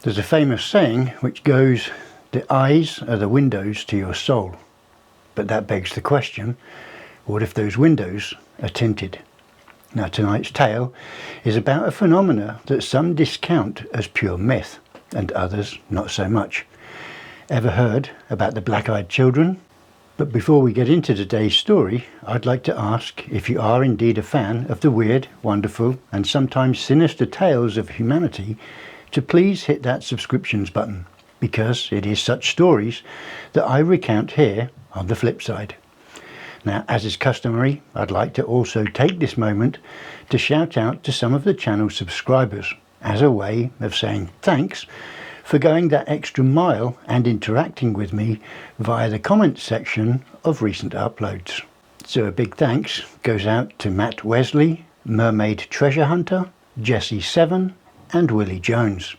There's a famous saying which goes, "The eyes are the windows to your soul." But that begs the question, what if those windows are tinted? Now tonight's tale is about a phenomena that some discount as pure myth, and others not so much. Ever heard about the black-eyed children? But before we get into today's story, I'd like to ask if you are indeed a fan of the weird, wonderful and sometimes sinister tales of humanity, to please hit that subscriptions button, because it is such stories that I recount here on the flip side. Now, as is customary, I'd like to also take this moment to shout out to some of the channel subscribers as a way of saying thanks for going that extra mile and interacting with me via the comments section of recent uploads. So a big thanks goes out to Matt Wesley, Mermaid Treasure Hunter, Jesse7 and Willie Jones.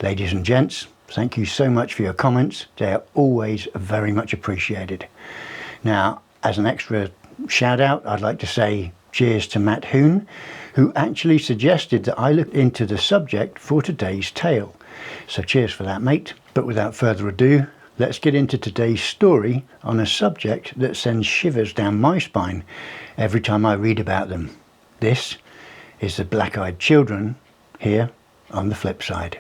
Ladies and gents, thank you so much for your comments. They are always very much appreciated. Now, as an extra shout out, I'd like to say cheers to Matt Hoon, who actually suggested that I look into the subject for today's tale. So cheers for that, mate. But without further ado, let's get into today's story on a subject that sends shivers down my spine every time I read about them. This is the black-eyed children here on the flip side.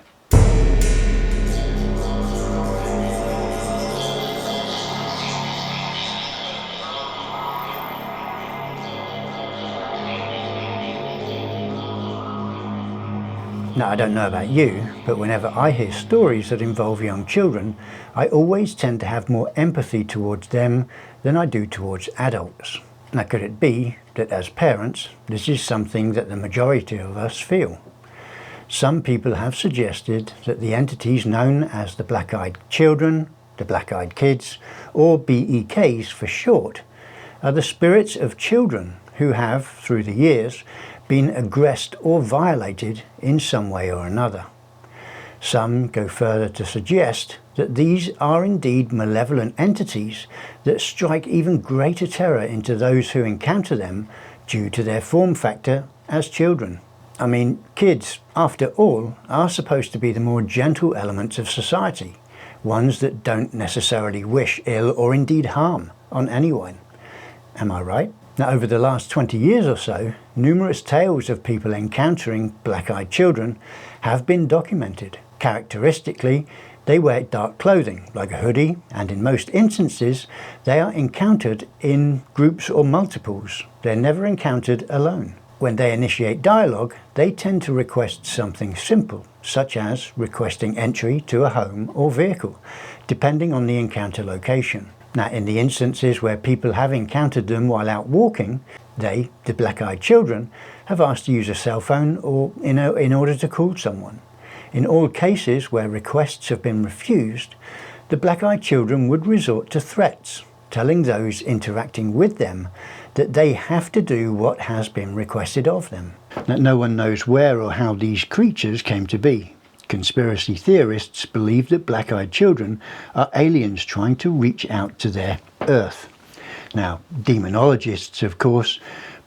Now, I don't know about you, but whenever I hear stories that involve young children, I always tend to have more empathy towards them than I do towards adults. Now, could it be that as parents, this is something that the majority of us feel? Some people have suggested that the entities known as the black-eyed children, the black-eyed kids, or BEKs for short, are the spirits of children who have, through the years, been aggressed or violated in some way or another. Some go further to suggest that these are indeed malevolent entities that strike even greater terror into those who encounter them due to their form factor as children. I mean, kids, after all, are supposed to be the more gentle elements of society, ones that don't necessarily wish ill or indeed harm on anyone. Am I right? Now, over the last 20 years or so, numerous tales of people encountering black-eyed children have been documented. Characteristically, they wear dark clothing, like a hoodie, and in most instances, they are encountered in groups or multiples. They're never encountered alone. When they initiate dialogue, they tend to request something simple, such as requesting entry to a home or vehicle, depending on the encounter location. Now, in the instances where people have encountered them while out walking, they, the black-eyed children, have asked to use a cell phone or in order to call someone. In all cases where requests have been refused, the black-eyed children would resort to threats, telling those interacting with them that they have to do what has been requested of them. Now, no one knows where or how these creatures came to be. Conspiracy theorists believe that black-eyed children are aliens trying to reach out to their Earth. Now, demonologists, of course,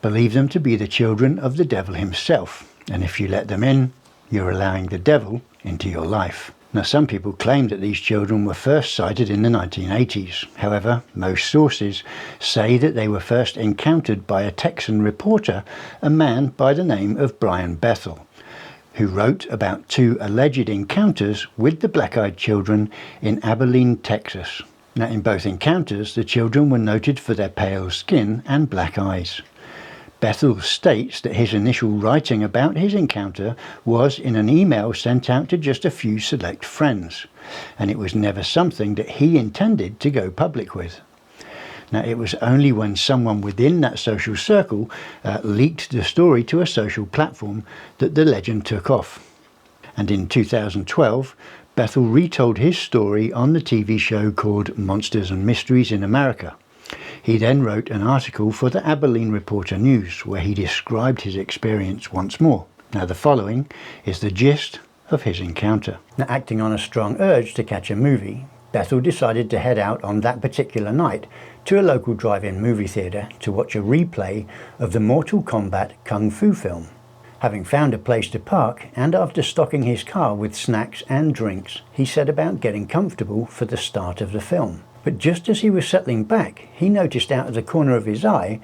believe them to be the children of the devil himself, and if you let them in, you're allowing the devil into your life. Now, some people claim that these children were first sighted in the 1980s. However, most sources say that they were first encountered by a Texan reporter, a man by the name of Brian Bethel, who wrote about 2 alleged encounters with the black-eyed children in Abilene, Texas. Now, in both encounters, the children were noted for their pale skin and black eyes. Bethel states that his initial writing about his encounter was in an email sent out to just a few select friends, and it was never something that he intended to go public with. Now, it was only when someone within that social circle leaked the story to a social platform that the legend took off. And in 2012, Bethel retold his story on the TV show called Monsters and Mysteries in America. He then wrote an article for the Abilene Reporter News where he described his experience once more. Now, the following is the gist of his encounter. Now, acting on a strong urge to catch a movie, Bethel decided to head out on that particular night to a local drive-in movie theatre to watch a replay of the Mortal Kombat Kung Fu film. Having found a place to park, and after stocking his car with snacks and drinks, he set about getting comfortable for the start of the film. But just as he was settling back, he noticed out of the corner of his eye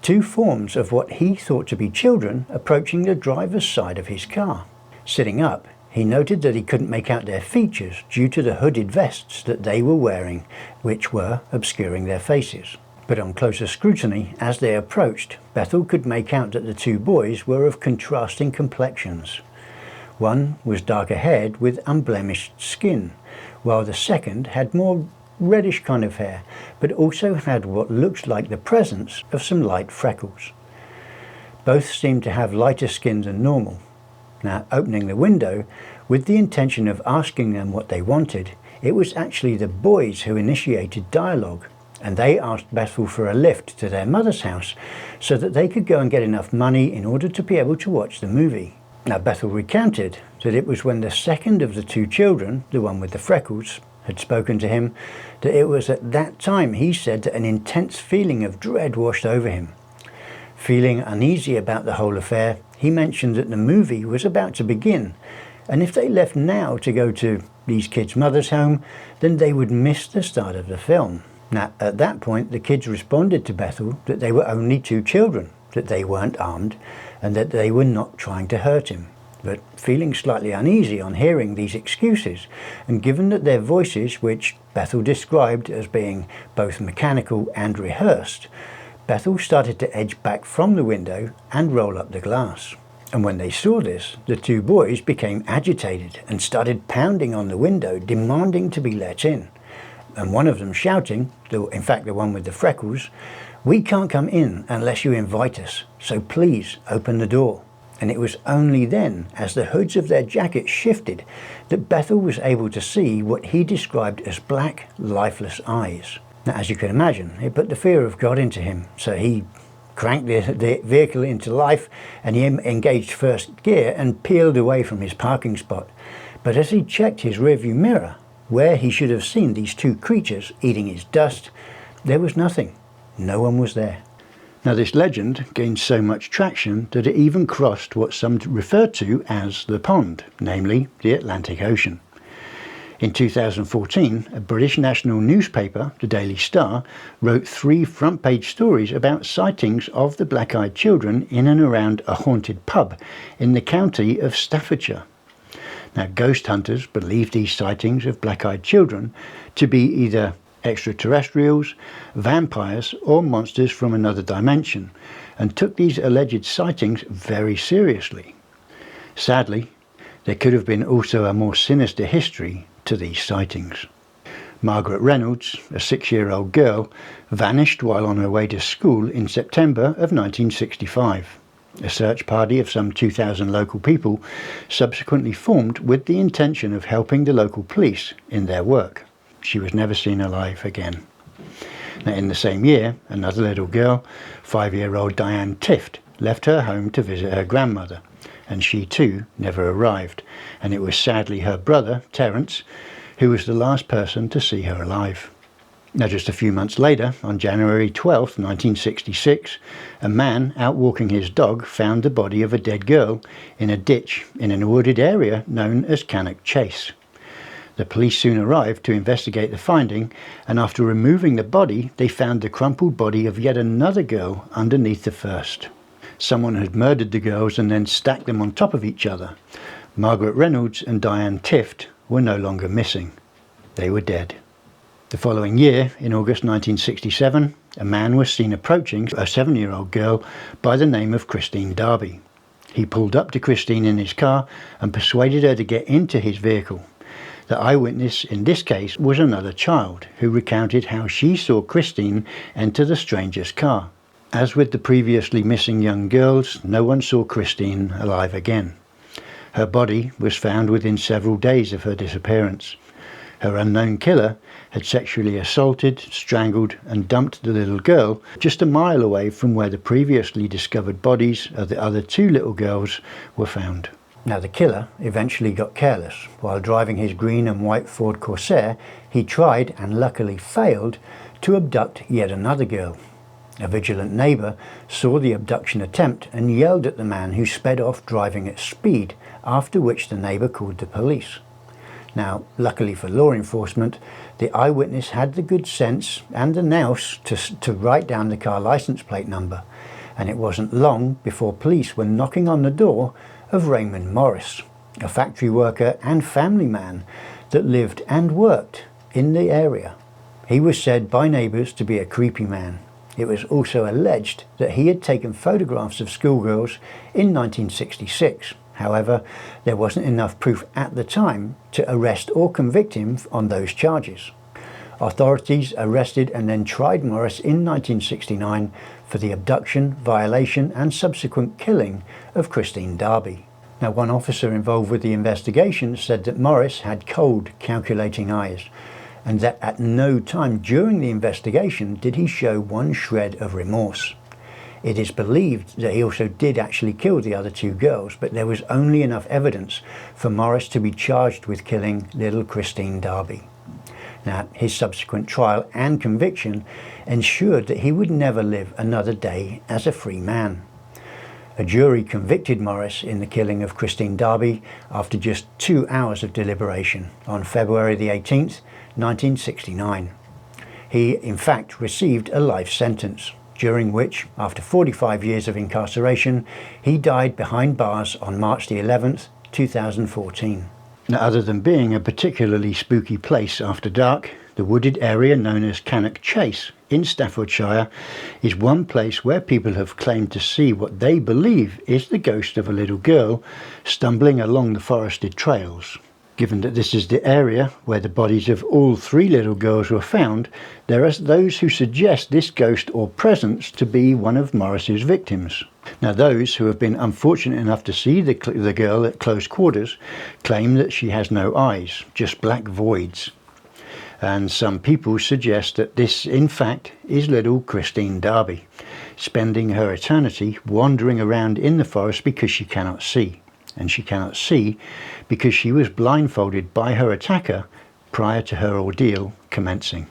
2 forms of what he thought to be children approaching the driver's side of his car. Sitting up, he noted that he couldn't make out their features due to the hooded vests that they were wearing, which were obscuring their faces. But on closer scrutiny, as they approached, Bethel could make out that the 2 boys were of contrasting complexions. One was darker haired with unblemished skin, while the second had more reddish kind of hair, but also had what looked like the presence of some light freckles. Both seemed to have lighter skin than normal. Now, opening the window with the intention of asking them what they wanted, it was actually the boys who initiated dialogue, and they asked Bethel for a lift to their mother's house so that they could go and get enough money in order to be able to watch the movie. Now, Bethel recounted that it was when the second of the 2 children, the one with the freckles, had spoken to him, that it was at that time he said that an intense feeling of dread washed over him. Feeling uneasy about the whole affair, he mentioned that the movie was about to begin, and if they left now to go to these kids' mother's home, then they would miss the start of the film. Now, at that point, the kids responded to Bethel that they were only 2 children, that they weren't armed, and that they were not trying to hurt him. But feeling slightly uneasy on hearing these excuses, and given that their voices, which Bethel described as being both mechanical and rehearsed, Bethel started to edge back from the window and roll up the glass. And when they saw this, the 2 boys became agitated and started pounding on the window, demanding to be let in. And one of them shouting, in fact the one with the freckles, "We can't come in unless you invite us, so please open the door." And it was only then, as the hoods of their jackets shifted, that Bethel was able to see what he described as black, lifeless eyes. Now, as you can imagine, it put the fear of God into him, so he cranked the vehicle into life, and he engaged first gear and peeled away from his parking spot. But as he checked his rearview mirror, where he should have seen these 2 creatures eating his dust, there was nothing. No one was there. Now, this legend gained so much traction that it even crossed what some refer to as the pond, namely the Atlantic Ocean. In 2014, a British national newspaper, the Daily Star, wrote 3 front-page stories about sightings of the black-eyed children in and around a haunted pub in the county of Staffordshire. Now, ghost hunters believe these sightings of black-eyed children to be either extraterrestrials, vampires, or monsters from another dimension, and took these alleged sightings very seriously. Sadly, there could have been also a more sinister history to these sightings. Margaret Reynolds, a 6-year-old girl, vanished while on her way to school in September of 1965. A search party of some 2,000 local people subsequently formed with the intention of helping the local police in their work. She was never seen alive again. Now, in the same year, another little girl, 5-year-old Diane Tift, left her home to visit her grandmother, and she too never arrived, and it was sadly her brother, Terence, who was the last person to see her alive. Now, just a few months later, on January 12, 1966, a man out walking his dog found the body of a dead girl in a ditch in a wooded area known as Cannock Chase. The police soon arrived to investigate the finding, and after removing the body, they found the crumpled body of yet another girl underneath the first. Someone had murdered the girls and then stacked them on top of each other. Margaret Reynolds and Diane Tift were no longer missing. They were dead. The following year, in August 1967, a man was seen approaching a 7-year-old girl by the name of Christine Darby. He pulled up to Christine in his car and persuaded her to get into his vehicle. The eyewitness in this case was another child who recounted how she saw Christine enter the stranger's car. As with the previously missing young girls, no one saw Christine alive again. Her body was found within several days of her disappearance. Her unknown killer had sexually assaulted, strangled and dumped the little girl just a mile away from where the previously discovered bodies of the other 2 little girls were found. Now, the killer eventually got careless. While driving his green and white Ford Corsair, he tried, and luckily failed, to abduct yet another girl. A vigilant neighbour saw the abduction attempt and yelled at the man, who sped off driving at speed, after which the neighbour called the police. Now, luckily for law enforcement, the eyewitness had the good sense and the nous to write down the car licence plate number, and it wasn't long before police were knocking on the door of Raymond Morris, a factory worker and family man that lived and worked in the area. He was said by neighbours to be a creepy man. It was also alleged that he had taken photographs of schoolgirls in 1966. However, there wasn't enough proof at the time to arrest or convict him on those charges. Authorities arrested and then tried Morris in 1969 for the abduction, violation and subsequent killing of Christine Darby. Now, one officer involved with the investigation said that Morris had cold, calculating eyes, and that at no time during the investigation did he show one shred of remorse. It is believed that he also did actually kill the other two girls, but there was only enough evidence for Morris to be charged with killing little Christine Darby. Now, his subsequent trial and conviction ensured that he would never live another day as a free man. A jury convicted Morris in the killing of Christine Darby after just 2 hours of deliberation on February the 18th, 1969. He, in fact, received a life sentence, during which, after 45 years of incarceration, he died behind bars on March the 11th, 2014. Now, other than being a particularly spooky place after dark, the wooded area known as Cannock Chase in Staffordshire is one place where people have claimed to see what they believe is the ghost of a little girl stumbling along the forested trails. Given that this is the area where the bodies of all 3 little girls were found, there are those who suggest this ghost or presence to be one of Morris's victims. Now, those who have been unfortunate enough to see the girl at close quarters claim that she has no eyes, just black voids. And some people suggest that this, in fact, is little Christine Darby, spending her eternity wandering around in the forest because she cannot see. And she cannot see because she was blindfolded by her attacker prior to her ordeal commencing.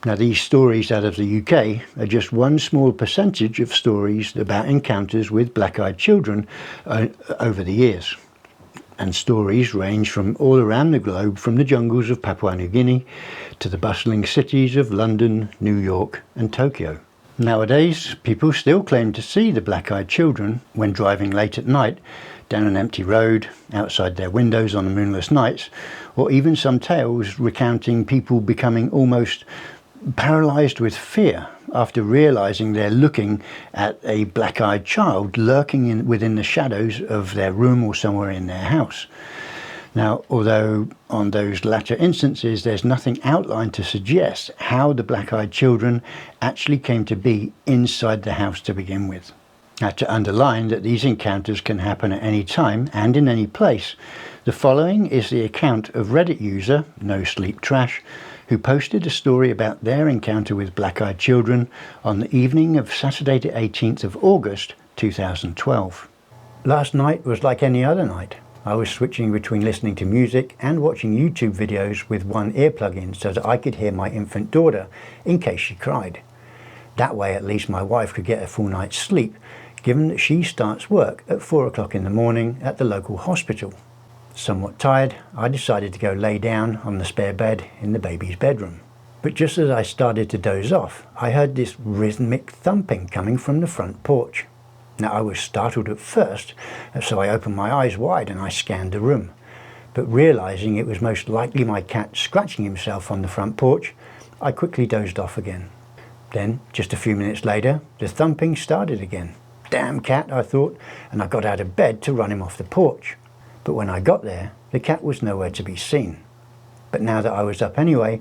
Now, these stories out of the UK are just one small percentage of stories about encounters with black-eyed children over the years. And stories range from all around the globe, from the jungles of Papua New Guinea to the bustling cities of London, New York and Tokyo. Nowadays, people still claim to see the black-eyed children when driving late at night down an empty road, outside their windows on moonless nights, or even some tales recounting people becoming almost paralysed with fear after realising they're looking at a black-eyed child lurking within the shadows of their room or somewhere in their house. Now, although on those latter instances there's nothing outlined to suggest how the black-eyed children actually came to be inside the house to begin with. Now, to underline that these encounters can happen at any time and in any place, the following is the account of Reddit user No Sleep Trash, who posted a story about their encounter with black-eyed children on the evening of Saturday the 18th of August 2012. Last night was like any other night. I was switching between listening to music and watching YouTube videos with one earplug in so that I could hear my infant daughter in case she cried. That way at least my wife could get a full night's sleep, given that she starts work at 4 o'clock in the morning at the local hospital. Somewhat tired, I decided to go lay down on the spare bed in the baby's bedroom. But just as I started to doze off, I heard this rhythmic thumping coming from the front porch. Now, I was startled at first, so I opened my eyes wide and I scanned the room. But realising it was most likely my cat scratching himself on the front porch, I quickly dozed off again. Then, just a few minutes later, the thumping started again. Damn cat, I thought, and I got out of bed to run him off the porch. But when I got there, the cat was nowhere to be seen. But now that I was up anyway,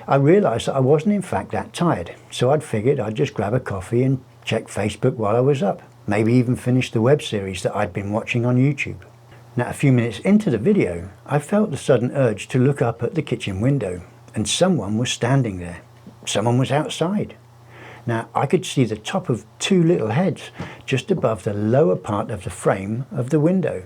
I realised that I wasn't in fact that tired, so I'd figured I'd just grab a coffee and check Facebook while I was up, maybe even finish the web series that I'd been watching on YouTube. Now, a few minutes into the video, I felt the sudden urge to look up at the kitchen window, and someone was standing there. Someone was outside. Now, I could see the top of 2 little heads just above the lower part of the frame of the window.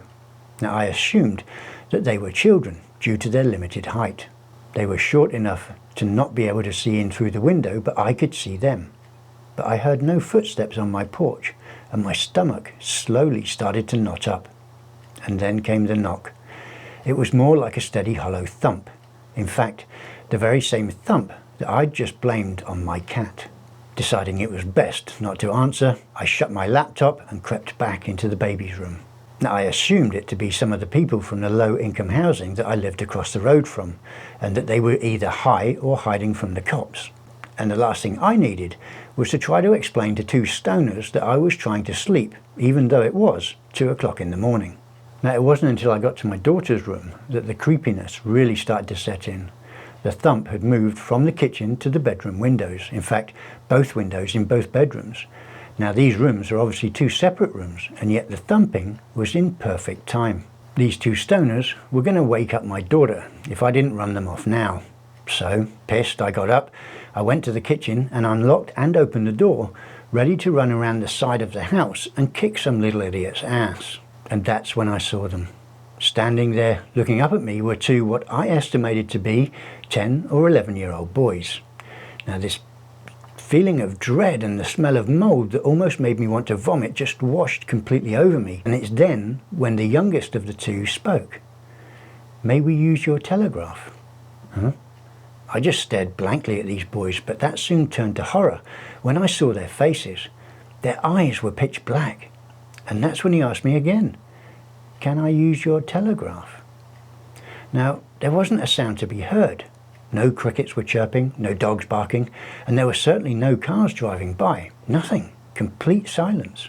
Now, I assumed that they were children due to their limited height. They were short enough to not be able to see in through the window, but I could see them. but I heard no footsteps on my porch, and my stomach slowly started to knot up. And then came the knock. It was more like a steady hollow thump. In fact, the very same thump that I'd just blamed on my cat. Deciding it was best not to answer, I shut my laptop and crept back into the baby's room. Now, I assumed it to be some of the people from the low-income housing that I lived across the road from, and that they were either high or hiding from the cops. And the last thing I needed was to try to explain to two stoners that I was trying to sleep, even though it was 2 o'clock in the morning. Now, it wasn't until I got to my daughter's room that the creepiness really started to set in. The thump had moved from the kitchen to the bedroom windows. In fact, both windows in both bedrooms. Now, these rooms are obviously two separate rooms, and yet the thumping was in perfect time. These two stoners were going to wake up my daughter if I didn't run them off now. So, pissed, I got up, I went to the kitchen and unlocked and opened the door, ready to run around the side of the house and kick some little idiot's ass. And that's when I saw them. Standing there looking up at me were two what I estimated to be 10 or 11-year-old boys. Now, this feeling of dread and the smell of mould that almost made me want to vomit just washed completely over me. And it's then when the youngest of the two spoke. "May we use your telegraph?" Huh? I just stared blankly at these boys, but that soon turned to horror when I saw their faces. Their eyes were pitch black. And that's when he asked me again, "Can I use your telegraph?" Now, there wasn't a sound to be heard. No crickets were chirping, no dogs barking, and there were certainly no cars driving by. Nothing. Complete silence.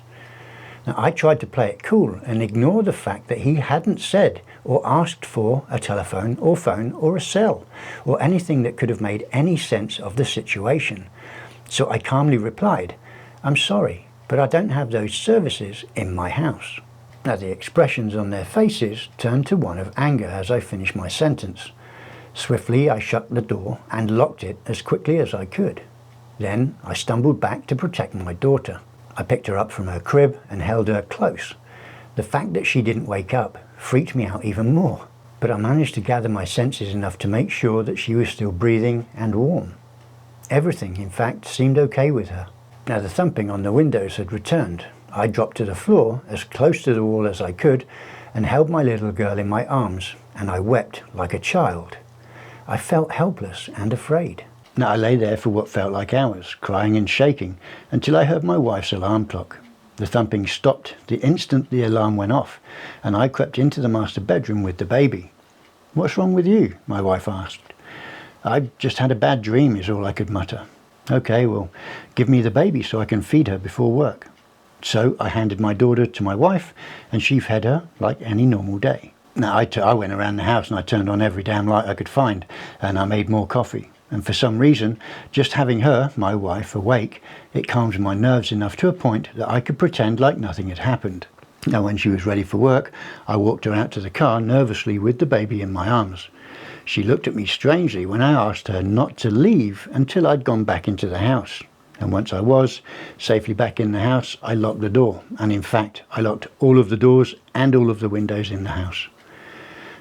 Now, I tried to play it cool and ignore the fact that he hadn't said or asked for a telephone or phone or a cell or anything that could have made any sense of the situation. So I calmly replied, "I'm sorry, but I don't have those services in my house." Now, the expressions on their faces turned to one of anger as I finished my sentence. Swiftly, I shut the door and locked it as quickly as I could. Then I stumbled back to protect my daughter. I picked her up from her crib and held her close. The fact that she didn't wake up freaked me out even more, but I managed to gather my senses enough to make sure that she was still breathing and warm. Everything, in fact, seemed okay with her. Now, the thumping on the windows had returned. I dropped to the floor as close to the wall as I could and held my little girl in my arms, and I wept like a child. I felt helpless and afraid. Now, I lay there for what felt like hours, crying and shaking, until I heard my wife's alarm clock. The thumping stopped the instant the alarm went off, and I crept into the master bedroom with the baby. "What's wrong with you?" my wife asked. "I've just had a bad dream," is all I could mutter. "Okay, well, give me the baby so I can feed her before work." So I handed my daughter to my wife, and she fed her like any normal day. Now, I went around the house and I turned on every damn light I could find, and I made more coffee. And for some reason, just having her, my wife, awake, it calmed my nerves enough to a point that I could pretend like nothing had happened. Now, when she was ready for work, I walked her out to the car nervously with the baby in my arms. She looked at me strangely when I asked her not to leave until I'd gone back into the house. And once I was safely back in the house, I locked the door. And in fact, I locked all of the doors and all of the windows in the house.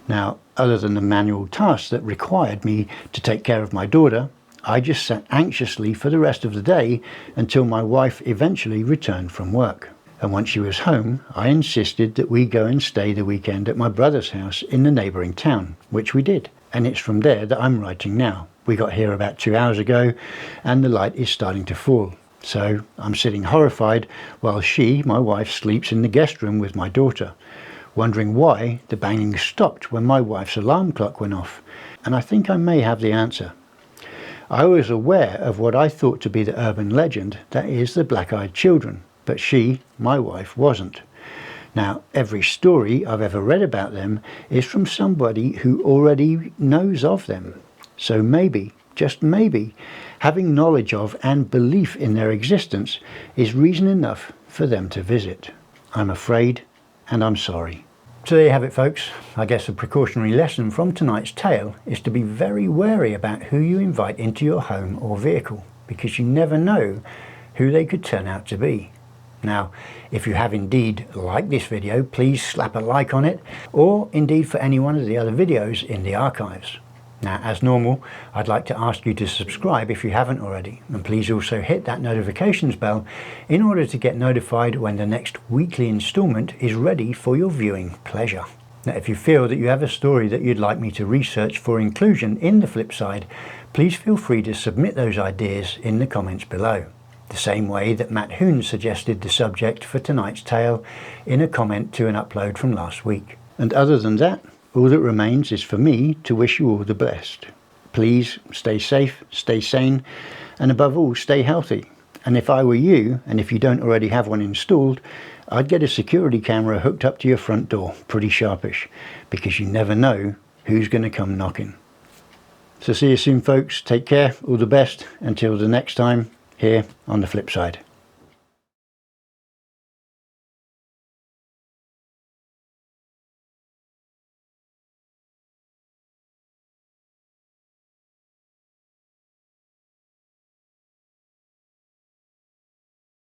Now, other than the manual tasks that required me to take care of my daughter, I just sat anxiously for the rest of the day until my wife eventually returned from work. And once she was home, I insisted that we go and stay the weekend at my brother's house in the neighbouring town, which we did. And it's from there that I'm writing now. We got here about 2 hours ago, and the light is starting to fall. So I'm sitting horrified while she, my wife, sleeps in the guest room with my daughter, wondering why the banging stopped when my wife's alarm clock went off. And I think I may have the answer. I was aware of what I thought to be the urban legend, that is the black-eyed children, but she, my wife, wasn't. Now, every story I've ever read about them is from somebody who already knows of them. So maybe, just maybe, having knowledge of and belief in their existence is reason enough for them to visit. I'm afraid, and I'm sorry. So there you have it, folks. I guess a precautionary lesson from tonight's tale is to be very wary about who you invite into your home or vehicle, because you never know who they could turn out to be. Now, if you have indeed liked this video, please slap a like on it, or indeed for any one of the other videos in the archives. Now, as normal, I'd like to ask you to subscribe if you haven't already, and please also hit that notifications bell in order to get notified when the next weekly instalment is ready for your viewing pleasure. Now, if you feel that you have a story that you'd like me to research for inclusion in the flip side, please feel free to submit those ideas in the comments below, the same way that Matt Hoon suggested the subject for tonight's tale in a comment to an upload from last week. And other than that, all that remains is for me to wish you all the best. Please stay safe, stay sane, and above all, stay healthy. And if I were you, and if you don't already have one installed, I'd get a security camera hooked up to your front door, pretty sharpish, because you never know who's going to come knocking. So see you soon, folks. Take care, all the best, until the next time, here on the flip side.